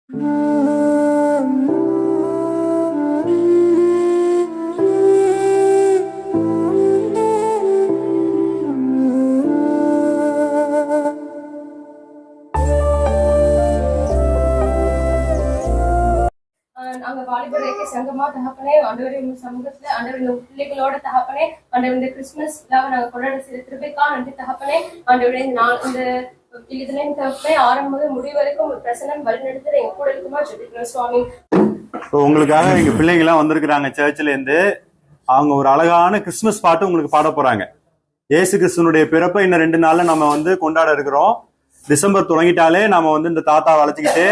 நாங்க வாலிபர் ஐக்கிய சங்கமா தகப்பனே ஆண்டவரே உங்க சமூகத்துல ஆண்டவர் பிள்ளைகளோட தகப்பனே ஆண்டவர் இந்த கிறிஸ்துமஸ் விழாவை நாங்க கொண்டாட சில திருப்பைக்கா நன்றி தகப்பனே ஆண்டவரே இந்த இதுலேயும் தகப்பனே ஆரம்பம் முதல் முடிவு வரைக்கும் ஒரு பிரசனம் வழிநடத்துற எங்க கூட இருக்குமா ஜெபிக்கிறோம் சுவாமி. உங்களுக்காக எங்க பிள்ளைங்க எல்லாம் வந்திருக்கிறாங்க சர்ச்சில இருந்து. அவங்க ஒரு அழகான கிறிஸ்துமஸ் பாட்டு உங்களுக்கு பாட போறாங்க. இயேசு கிறிஸ்துவனுடைய பிறப்பை இன்னும் 2 நாள்ல நம்ம கொண்டாட இருக்கிறோம். டிசம்பர் தொடங்கிட்டாலே நாம இந்த தாத்தாவை அழைச்சிக்கிட்டு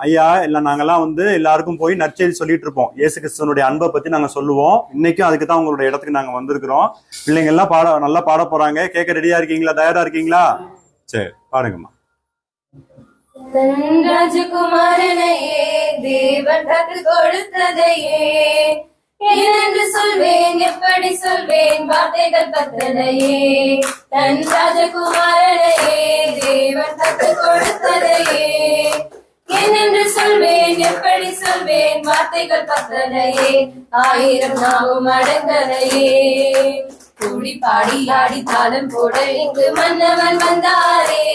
ஐயா இல்ல நாங்கெல்லாம் எல்லாருக்கும் போய் நற்செய்தி சொல்லிட்டு இருப்போம். இயேசு கிறிஸ்துவனுடைய அன்பை பத்தி நாங்க சொல்லுவோம். இன்னைக்கும் அதுக்கு தான் உங்களுடைய இடத்துக்கு நாங்க வந்திருக்கிறோம். பிள்ளைங்க எல்லாம் நல்லா பாட போறாங்க. கேட்க ரெடியா இருக்கீங்களா? தயாரா இருக்கீங்களா? சரி, பாடுங்கம்மா. ராஜகுமாரனையே தேவன் தத்து கொடுத்ததையே என்று சொல்வேன், எப்படி சொல்வேன், வார்த்தைகள் பத்தனையே. தன் ராஜகுமாரனையே தேவன் தத்து கொடுத்ததையே என்று சொல்வேன், எப்படி சொல்வேன், வார்த்தைகள் பத்தனையே. 1000 நாவும் அடங்கலையே. கூடி பாடி ஆடி தாளம் போட இங்கு மன்னவன் வந்தாரே.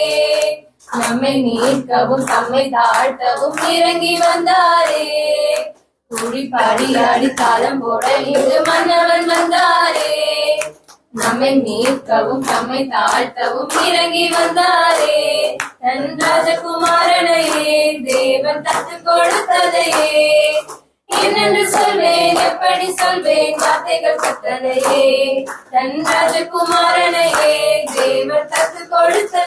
நம்மை மீட்கவும் தம்மை தாழ்த்தவும் இறங்கி வந்தாரே. கூடி பாடி ஆடி தாளம் போட இங்கு மன்னவன் வந்தாரே. நம்மை மீட்கவும் தம்மை தாழ்த்தவும் இறங்கி வந்தாரே. தன் ராஜகுமாரனையே தேவன் தத்து கொடுத்ததையே என்னென்று சொல்வேன், எப்படி சொல்வேன், வார்த்தைகள் பத்தனையே. தன் ராஜகுமாரனையே தேவன் தத்து கொடுத்த.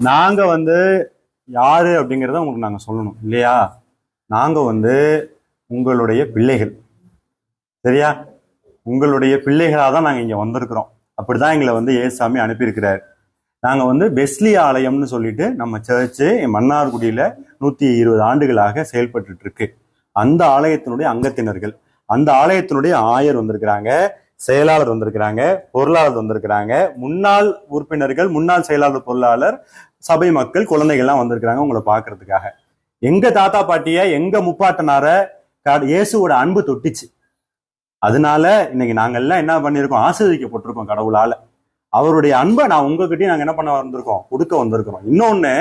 நாங்க யாரு அப்படிங்கறத உங்களுக்கு நாங்க சொல்லணும் இல்லையா? நாங்க உங்களுடைய பிள்ளைகள், சரியா? உங்களுடைய பிள்ளைகளாக தான் நாங்க இங்க வந்திருக்கிறோம். அப்படிதான் எங்களை ஏசாமி அனுப்பியிருக்கிறார். நாங்க பெஸ்லி ஆலயம்னு சொல்லிட்டு நம்ம சர்ச்சு மன்னார்குடியில 120 ஆண்டுகளாக செயல்பட்டு இருக்கு. அந்த ஆலயத்தினுடைய அங்கத்தினர்கள், அந்த ஆலயத்தினுடைய ஆயர் வந்திருக்கிறாங்க, செயலாளர் வந்திருக்கிறாங்க, பொருளாளர் வந்திருக்கிறாங்க, முன்னாள் உறுப்பினர்கள், முன்னாள் செயலாளர், பொருளாளர், சபை மக்கள், குழந்தைகள்லாம் வந்திருக்கிறாங்க உங்களை பாக்குறதுக்காக. எங்க தாத்தா பாட்டிய, எங்க முப்பாட்டனார இயேசுவோட அன்பு தொட்டிச்சு. அதனால இன்னைக்கு நாங்க எல்லாம் என்ன பண்ணிருக்கோம்? ஆசீர்வதிக்கப்பட்டிருக்கோம் கடவுளால. அவருடைய அன்பை நான் உங்ககிட்டயும் நாங்க என்ன பண்ண வந்திருக்கோம்? கொடுக்க வந்திருக்கிறோம். இன்னொன்னு,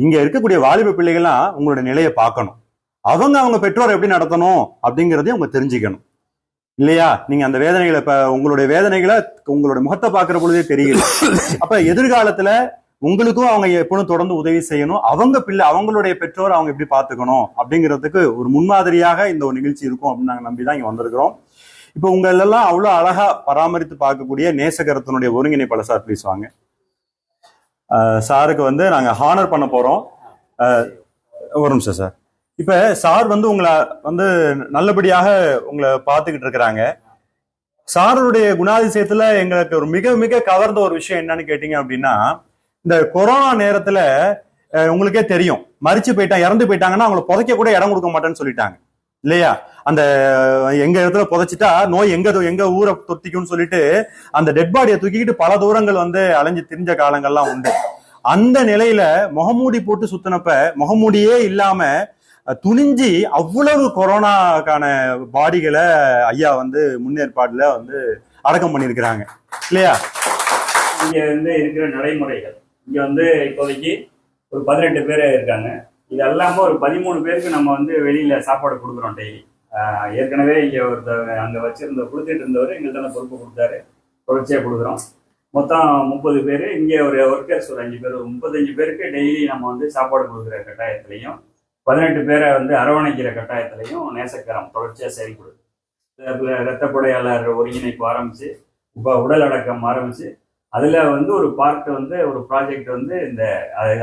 இங்க இருக்கக்கூடிய வாலிப பிள்ளைகள்லாம் உங்களுடைய நிலையை பார்க்கணும். அவங்க பெற்றோரை எப்படி நடத்தணும் அப்படிங்கிறதையும் அவங்க தெரிஞ்சுக்கணும் இல்லையா? நீங்க அந்த வேதனைகளை, இப்ப உங்களுடைய வேதனைகளை உங்களுடைய முகத்தை பார்க்கிற பொழுதே தெரியல. அப்ப எதிர்காலத்துல உங்களுக்கும் அவங்க எப்பொழுதும் தொடர்ந்து உதவி செய்யணும். அவங்களுடைய பெற்றோர் அவங்க எப்படி பார்த்துக்கணும் அப்படிங்கிறதுக்கு ஒரு முன்மாதிரியாக இந்த ஒரு நிகழ்ச்சி இருக்கும் அப்படின்னு நாங்க நம்பிதான் இங்க வந்திருக்கிறோம். இப்ப உங்களெல்லாம் அவ்வளவு அழகா பராமரித்து பார்க்கக்கூடிய நேசகரத்தினுடைய ஒருங்கிணைப்பாளர் சார் ப்ளீஸ் வாங்க. சாருக்கு நாங்க ஹானர் பண்ண போறோம். ஒரு நிமிஷம் சார். இப்ப சார் உங்களை நல்லபடியாக உங்களை பார்த்துக்கிட்டு இருக்கிறாங்க. சாருடைய குணாதிசயத்துல எங்களுக்கு ஒரு மிக மிக கவர்ந்த ஒரு விஷயம் என்னன்னு கேட்டீங்க அப்படின்னா, இந்த கொரோனா நேரத்துல உங்களுக்கே தெரியும், மரிச்சு இறந்து போயிட்டாங்கன்னா அவங்களை புதைக்க கூட இடம் கொடுக்க மாட்டேன்னு சொல்லிட்டாங்க இல்லையா? அந்த எங்க இடத்துல புதைச்சிட்டா நோய் எங்க ஊரை தொத்திக்கும்னு சொல்லிட்டு அந்த டெட் பாடியை தூக்கிக்கிட்டு பல தூரங்கள் அலைஞ்சு திரிஞ்ச காலங்கள்லாம் உண்டு. அந்த நிலையில முகமூடி போட்டு சுத்தினப்ப முகமூடியே இல்லாம துணிஞ்சி அவ்வளவு கொரோனாக்கான பாடிகளை ஐயா முன்னேற்பாடுல அடக்கம் பண்ணியிருக்கிறாங்க இல்லையா? இங்க இருக்கிற நடைமுறைகள் இங்க இப்போதைக்கு ஒரு 18 பேர் இருக்காங்க. இது எல்லாமே ஒரு 13 பேருக்கு நம்ம வெளியில சாப்பாடு கொடுக்குறோம் டெய்லி. ஏற்கனவே இங்க அங்க கொடுத்துட்டு இருந்தவர் எங்கள்கிட்ட பொறுப்பு கொடுத்தாரு, தொடர்ச்சியா கொடுக்குறோம். மொத்தம் 30 பேர். இங்க ஒரு ஒர்க்கர்ஸ் ஒரு 5 பேர், 35 பேருக்கு டெய்லி நம்ம சாப்பாடு கொடுக்குற கட்டாயத்திலையும் 18 பேரை அரவணைக்கிற கட்டாயத்திலையும் நேசக்கரம் தொடர்ச்சியா செயல்படுது. இரத்த கொடையாளர் ஒருங்கிணைப்பு ஆரம்பிச்சு, இப்போ உடல் அடக்கம் ஆரம்பிச்சு, அதுல ஒரு பார்ட் ஒரு ப்ராஜெக்ட் இந்த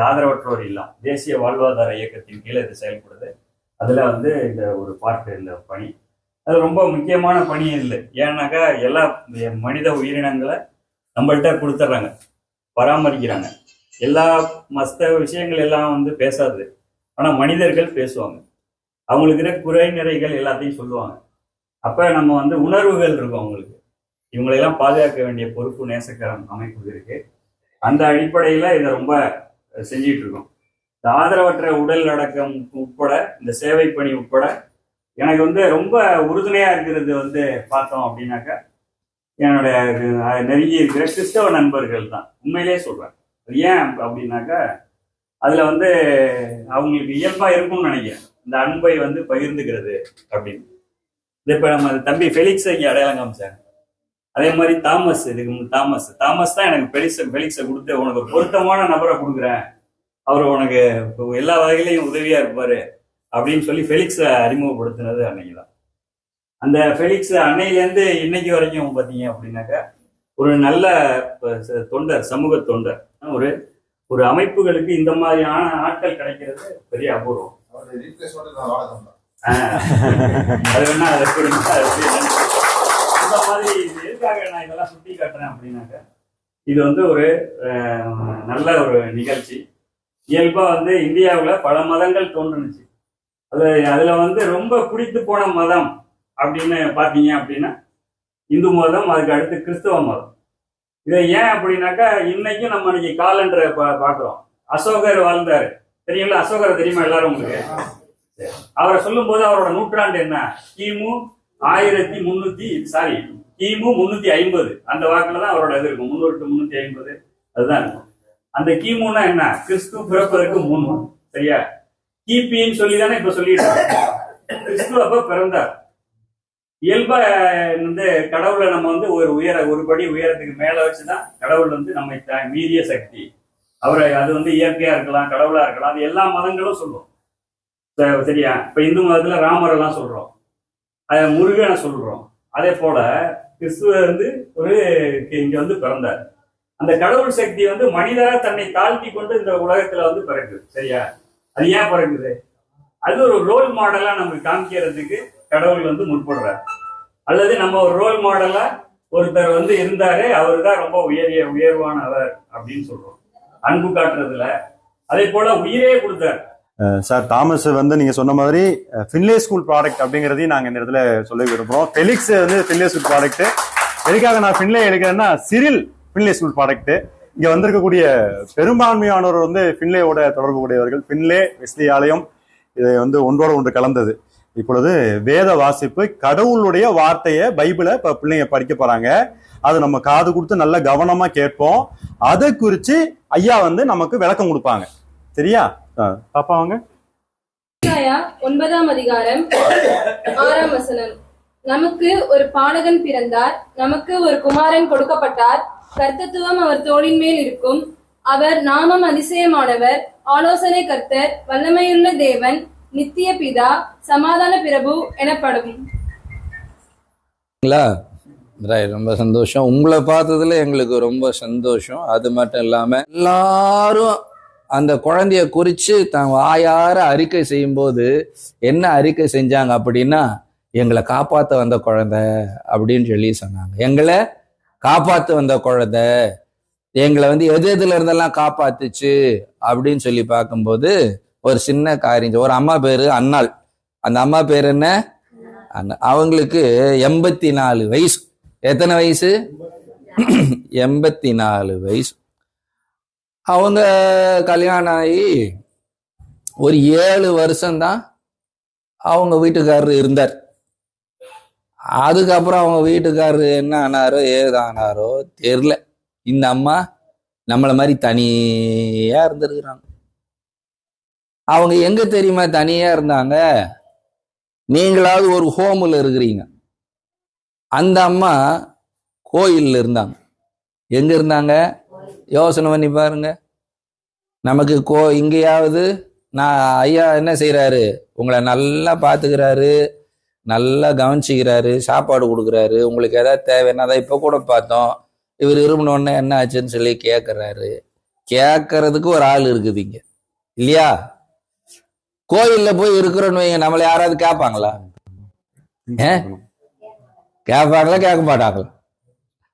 ஆதரவற்றோர் இல்லம் தேசிய வாழ்வாதார இயக்கத்தின் கீழே இது செயல்படுது. அதுல இந்த ஒரு பார்ட், இந்த பணி அது ரொம்ப முக்கியமான பணி இல்லை. ஏன்னாக்கா எல்லா மனித உயிரினங்களை நம்மள்கிட்ட கொடுத்துட்றாங்க, பராமரிக்கிறாங்க. எல்லா மஸ்த விஷயங்கள் எல்லாம் பேசாது, ஆனா மனிதர்கள் பேசுவாங்க. அவங்களுக்கு இருக்கிற குறை நிறைகள் எல்லாத்தையும் சொல்லுவாங்க. அப்ப நம்ம உணர்வுகள் இருக்கும் அவங்களுக்கு. இவங்களெல்லாம் பாதுகாக்க வேண்டிய பொறுப்பு நேசக்கரம் அமைப்புக்கு இருக்கு. அந்த அடிப்படையில இதை ரொம்ப செஞ்சிட்டு இருக்கோம். இந்த ஆதரவற்ற உடல் அடக்கம் உட்பட இந்த சேவை பணி உட்பட எனக்கு வந்து ரொம்ப உறுதுணையா இருக்கிறது வந்து பார்த்தோம் அப்படின்னாக்கா என்னுடைய நெருங்கி இருக்கிற கிறிஸ்தவ நண்பர்கள் தான். உண்மையிலே சொல்றேன். ஏன் அப்படின்னாக்கா அதுல வந்து அவங்களுக்கு இயல்பா இருக்கும்னு நினைக்கிறேன், இந்த அன்பை வந்து பகிர்ந்துக்கிறது அப்படின்னு. இப்ப நம்ம தம்பி ஃபெலிக்ஸ் இங்க அடையாளம் காமிச்சாங்க. அதே மாதிரி தாமஸ், தாமஸ் தான் எனக்கு ஃபெலிக்ஸை கொடுத்து உனக்கு ஒரு பொருத்தமான நபரை கொடுக்குறேன், அவர் உனக்கு எல்லா வகையிலையும் உதவியா இருப்பாரு அப்படின்னு சொல்லி ஃபெலிக்ஸை அறிமுகப்படுத்தினது அன்னைக்கு தான். அந்த ஃபெலிக்ஸ் அன்னையிலேருந்து இன்னைக்கு வரைக்கும் பார்த்தீங்க அப்படின்னாக்கா ஒரு நல்ல தொண்டர், சமூக தொண்டர். ஒரு ஒரு அமைப்புகளுக்கு இந்த மாதிரியான ஆட்கள் கிடைக்கிறது பெரிய அபூர்வம். அது வேணா இந்த மாதிரி எதுக்காக நான் இதெல்லாம் சுட்டி காட்டுறேன் அப்படின்னாக்கா இது வந்து ஒரு நல்ல ஒரு நிகழ்ச்சி. இயல்பா வந்து இந்தியாவில் பல மதங்கள் தோன்றுனுச்சு. அதுல வந்து ரொம்ப பிடித்து போன மதம் அப்படின்னு பாத்தீங்க அப்படின்னா இந்து மதம், அதுக்கு அடுத்து கிறிஸ்தவ மதம். இதை ஏன் அப்படின்னாக்கா இன்னைக்கும் நம்ம இன்னைக்கு காலண்டரை பாக்குறோம். அசோகர் வாழ்ந்தாரு, தெரியுங்களா? அசோகரை தெரியுமா எல்லாரும் உங்களுக்கு? அவரை சொல்லும் போது அவரோட நூற்றாண்டு என்ன? கிமு 350 அந்த வாக்குலதான் அவரோட இது இருக்கும். 300 to 350 அதுதான் இருக்கும். அந்த கிமுன்னா என்ன? கிறிஸ்து பிறப்பதற்கு முன். சரியா? கிபின்னு சொல்லிதானே இப்ப சொல்லிட்டு கிறிஸ்து அப்ப பிறந்தார். இயல்பா வந்து கடவுளை நம்ம வந்து ஒரு படி உயரத்துக்கு மேல வச்சுதான் கடவுள் வந்து நம்மை மீறிய சக்தி. அவரை அது வந்து இயற்கையா இருக்கலாம், கடவுளா இருக்கலாம், அது எல்லா மதங்களும் சொல்லும். சரியா? இப்ப இந்து மதத்துல ராமர் எல்லாம் சொல்றோம், முருகனை சொல்றோம். அதே போல கிறிஸ்துவ வந்து இங்க வந்து பிறந்தார். அந்த கடவுள் சக்தி வந்து மனிதரா தன்னை தாழ்த்தி கொண்டு இந்த உலகத்துல வந்து பிறக்குது. சரியா? அது ஏன் பிறக்குது? அது ஒரு ரோல் மாடலா நமக்கு காமிக்கிறதுக்கு கடவுள் வந்து முற்படுறார். அல்லது நம்ம ஒரு ரோல் மாடலா ஒருத்தர் வந்து இருந்தாரு, அவரு தான் ரொம்ப உயர்வானவர் அப்படின்னு சொல்றோம், அன்பு காட்டுறதுல. அதே போல உயிரே கொடுத்தார். சார், தாமஸ் வந்து நீங்க சொன்ன மாதிரி ஃபின்லே ஸ்கூல் ப்ராடக்ட் அப்படிங்கிறதையும் நாங்க இந்த இடத்துல சொல்ல விரும்புறோம். ஃபெலிக்ஸ் வந்து ஃபின்லே ஸ்கூல் ப்ராடக்ட். எதுக்காக நான் Finlay எடுக்கிறேன்னா, Cyril Finlay school product. இங்க வந்திருக்கக்கூடிய பெரும்பான்மையானவர் வந்து ஃபின்லேயோட தொடர்பு கூடியவர்கள். ஃபின்லே வெஸ்லி ஆலயம் இதை வந்து ஒன்றோட ஒன்று கலந்தது. இப்பொழுது வேத வாசிப்பு, கடவுளுடைய வார்த்தையை, பைபிளை இப்ப பிள்ளைங்க படிக்க போறாங்க. அது நம்ம காது கொடுத்து நல்ல கவனமா கேட்போம். அதை குறிச்சு ஐயா வந்து நமக்கு விளக்கம் கொடுப்பாங்க. சரியா? பாப்பா வாங்க. 9ஆம் அதிகாரம் 6ஆம் வசனம். நமக்கு ஒரு பாலகன் பிறந்தார், நமக்கு ஒரு குமாரன் கொடுக்கப்பட்டார், கர்த்தத்துவம் அவர் தோளின் மேல் இருக்கும். அவர் நாமம் அதிசயமானவர், ஆலோசனை கர்த்தர், வல்லமையுள்ள தேவன், நித்திய பிதா, சமாதான பிரபு எனப்படும். ரொம்ப சந்தோஷம். உங்களை பார்த்ததுல எங்களுக்கு ரொம்ப சந்தோஷம். அது மட்டும் இல்லாம எல்லாரும் அந்த குழந்தைய குறிச்சு தான் வாயார அறிக்கை செய்யும் போது என்ன அறிக்கை செஞ்சாங்க அப்படின்னா, எங்களை காப்பாற்ற வந்த குழந்தை அப்படின்னு சொல்லி சொன்னாங்க. எங்களை காப்பாற்ற வந்த குழந்தை, எங்களை வந்து எதுல இருந்தெல்லாம் காப்பாத்துச்சு அப்படின்னு சொல்லி பார்க்கும்போது ஒரு சின்ன காரியம். ஒரு அம்மா பேரு அன்னாள். அந்த அம்மா பேர் என்ன? அவங்களுக்கு 84 வயசு. எத்தனை வயசு? 84 வயசு. அவங்க கல்யாணம் ஆகி ஒரு 7 வருஷம்தான் அவங்க வீட்டுக்காரரு இருந்தார். அதுக்கப்புறம் அவங்க வீட்டுக்காரரு என்ன ஆனாரோ ஏதானாரோ தெரியல. இந்த அம்மா நம்மளை மாதிரி தனியா இருந்திருக்கிறாங்க. அவங்க எங்க தெரியுமா தனியா இருந்தாங்க? நீங்களாவது ஒரு ஹோம்ல இருக்கிறீங்க. அந்த அம்மா கோயில்ல இருந்தாங்க. எங்க இருந்தாங்க? யோசனை பண்ணி பாருங்க. நமக்கு இங்கேயாவது நான் ஐயா என்ன செய்யறாரு? உங்களை நல்லா பாத்துக்கிறாரு, நல்லா கவனிச்சுக்கிறாரு, சாப்பாடு கொடுக்குறாரு, உங்களுக்கு ஏதாவது தேவைன்னா அதை இப்ப கூட பார்த்தோம். இவர் இருமுனோடனே என்ன ஆச்சுன்னு சொல்லி கேட்கறாரு. கேட்கறதுக்கு ஒரு ஆள் இருக்குது இங்க, இல்லையா? கோயில்ல போய் இருக்கிறோன்னு வைங்க, நம்மளை யாராவது கேட்பாங்களா? கேட்பாங்களா? கேட்க மாட்டாங்களா?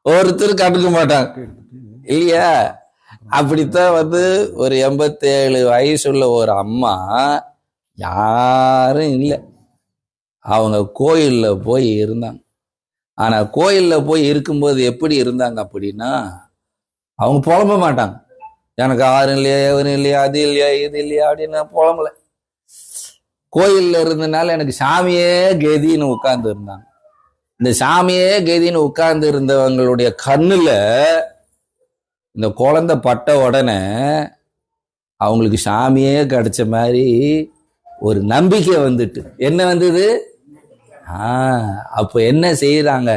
ஒருத்தர் கண்டுக்க மாட்டாங்க, இல்லையா? அப்படித்தான் வந்து ஒரு 87 வயசுள்ள ஒரு அம்மா, யாரும் இல்லை, அவங்க கோயில்ல போய் இருந்தாங்க. ஆனா கோயில்ல போய் இருக்கும்போது எப்படி இருந்தாங்க அப்படின்னா, அவங்க புலம்ப மாட்டாங்க. எனக்கு ஆறு இல்லையா, எவரும் இல்லையா, அது இல்லையா, இது இல்லையா அப்படின்னு புலம்பல. கோயில்ல இருந்தனால எனக்கு சாமியே கதின்னு உட்கார்ந்து இருந்தாங்க. இந்த சாமியே கதின்னு உட்கார்ந்து இருந்தவங்களுடைய கண்ணுல இந்த குழந்தை பட்ட உடனே அவங்களுக்கு சாமியே கிடைச்ச மாதிரி ஒரு நம்பிக்கை வந்துட்டு. என்ன வந்தது? அப்ப என்ன செய்யறாங்க?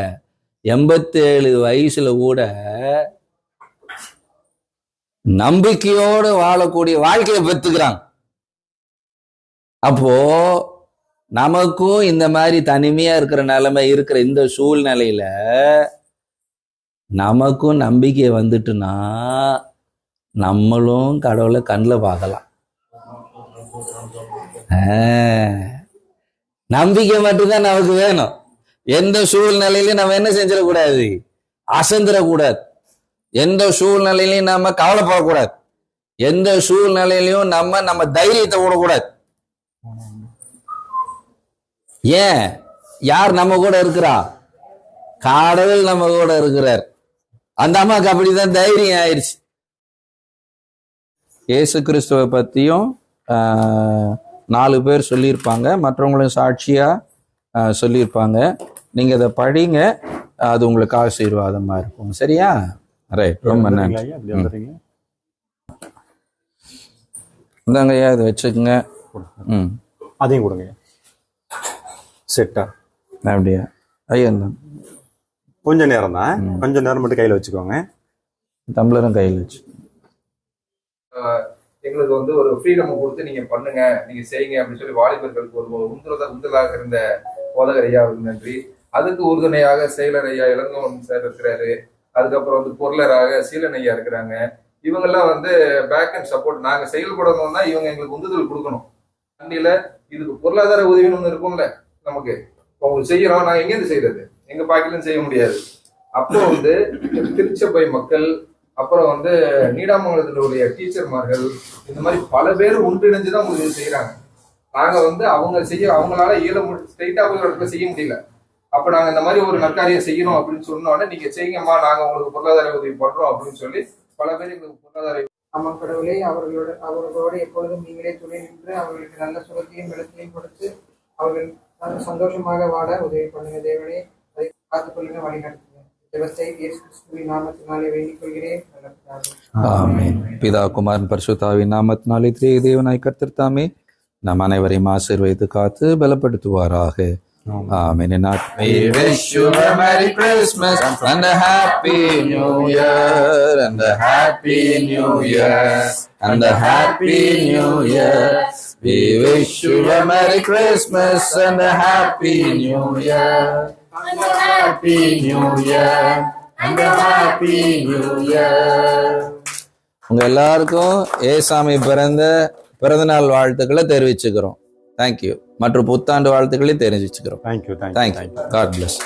87 வயசுல கூட நம்பிக்கையோடு வாழக்கூடிய வாழ்க்கையை பெற்றுக்கிறாங்க. அப்போ நமக்கும் இந்த மாதிரி தனிமையா இருக்கிற நிலைமை இருக்கிற இந்த சூழ்நிலையில நமக்கும் நம்பிக்கை வந்துட்டுனா நம்மளும் கடவுளை கண்ணில் பார்க்கலாம். நம்பிக்கை மட்டும்தான் நமக்கு வேணும். எந்த சூழ்நிலையிலையும் நம்ம என்ன செஞ்சிடக்கூடாது? அசந்திரக்கூடாது. எந்த சூழ்நிலையிலையும் நம்ம கவலைப்படக்கூடாது. எந்த சூழ்நிலையிலையும் நம்ம தைரியத்தை விடக்கூடாது. ஏன்? யார் நம்ம கூட இருக்கிறா? கடவுள் நம்ம கூட இருக்கிறார். அந்த அம்மாவுக்கு அப்படிதான் தைரியம் ஆயிடுச்சு. இயேசு கிறிஸ்துவை பத்தியும் 4 பேர் சொல்லியிருப்பாங்க, மற்றவங்களும் சாட்சியா சொல்லியிருப்பாங்க. நீங்க அதை படிங்க, அது உங்களுக்கு ஆசீர்வாதமா இருக்கும். சரியா? ரைட், ரொம்ப நன்றி. இந்தாங்க ஐயா, இதை வச்சுக்கோங்க. அதையும் கொடுங்க. செட்டா அப்படியா ஐயா? கொஞ்ச நேரம் தான், கொஞ்ச நேரம் மட்டும் கையில வச்சுக்கோங்க. டம்ளரும் கையில் வச்சு. எங்களுக்கு வந்து ஒரு ஃப்ரீடம் கொடுத்து நீங்க பண்ணுங்க, நீங்க செய்யுங்க அப்படின்னு சொல்லி வாலிபர்களுக்கு ஒரு உந்துதலாக இருந்த போதகர் ஐயா நன்றி. அதுக்கு உறுதுணையாக செயலர் ஐயா இளங்கோவன் சார் இருக்கிறாரு. அதுக்கப்புறம் வந்து பொருளராக சீலன் ஐயா இருக்கிறாங்க. இவங்கெல்லாம் வந்து பேக் அண்ட் சப்போர்ட். நாங்க செயல்படணும்னா இவங்க எங்களுக்கு உந்துதல் கொடுக்கணும். வண்டியில இதுக்கு பொருளாதார உதவின்னு ஒண்ணு இருக்கும்ல, நமக்கு உங்களுக்கு செய்யறோம், நாங்க எங்கேருந்து செய்யறது? எங்க பாக்கெட்லயும் செய்ய முடியாது. அப்போ வந்து திருச்சபை மக்கள், அப்புறம் வந்து நீடாமங்கலத்தினுடைய டீச்சர்மார்கள், இந்த மாதிரி பல பேர் ஒன்றிணைஞ்சுதான் உங்களுக்கு இது செய்யறாங்க. நாங்க வந்து அவங்களால ஸ்ட்ரைட்டா போய் இடத்துல செய்ய முடியல. அப்ப நாங்க இந்த மாதிரி ஒரு நற்காரியம் செய்யணும் அப்படின்னு சொன்னோன்னே, நீங்க செய்யுங்கம்மா, நாங்க உங்களுக்கு பொருளாதார உதவி பண்றோம் அப்படின்னு சொல்லி பல பேர் எங்களுக்கு பொருளாதார. ஆமாம் கடவுளே, அவர்களோடு எப்பொழுதும் நீங்களே துணை நின்று அவர்களுக்கு நல்ல சுகத்தையும் இடத்தையும் கொடுத்து அவர்கள் சந்தோஷமாக வாழ உதவி பண்ணுங்க தேவனே. அதை காத்துக்கொள்ளுங்க, வழிநடத்துங்க. ஜெபத்தை இயேசு கிறிஸ்துவின் நாமத்தினாலே வேண்டிக் கொள்கிறேன். ஆமென். பிதா குமாரன் பரிசுத்தாவின் நாமத்தினாலே தேவனாய் கர்த்தர் தாமே நம் அனைவரையும் ஆசீர்வதித்து காத்து பலப்படுத்துவாராக. Amen. And we wish you a Merry Christmas and a Happy New Year and a Happy New Year and a Happy New Year. We wish you a Merry Christmas and a Happy New Year and a Happy New Year and a Happy New Year. உங்க எல்லாருக்கும் ஏசாமி பிறந்தநாள் வாழ்த்துக்களை தெரிவிச்சுக்கிறோம். Thank you. மற்றும் புத்தாண்டு வாழ்த்துக்களையும் தெரிவிச்சுக்கிறோம். தேங்க்யூ. God plus.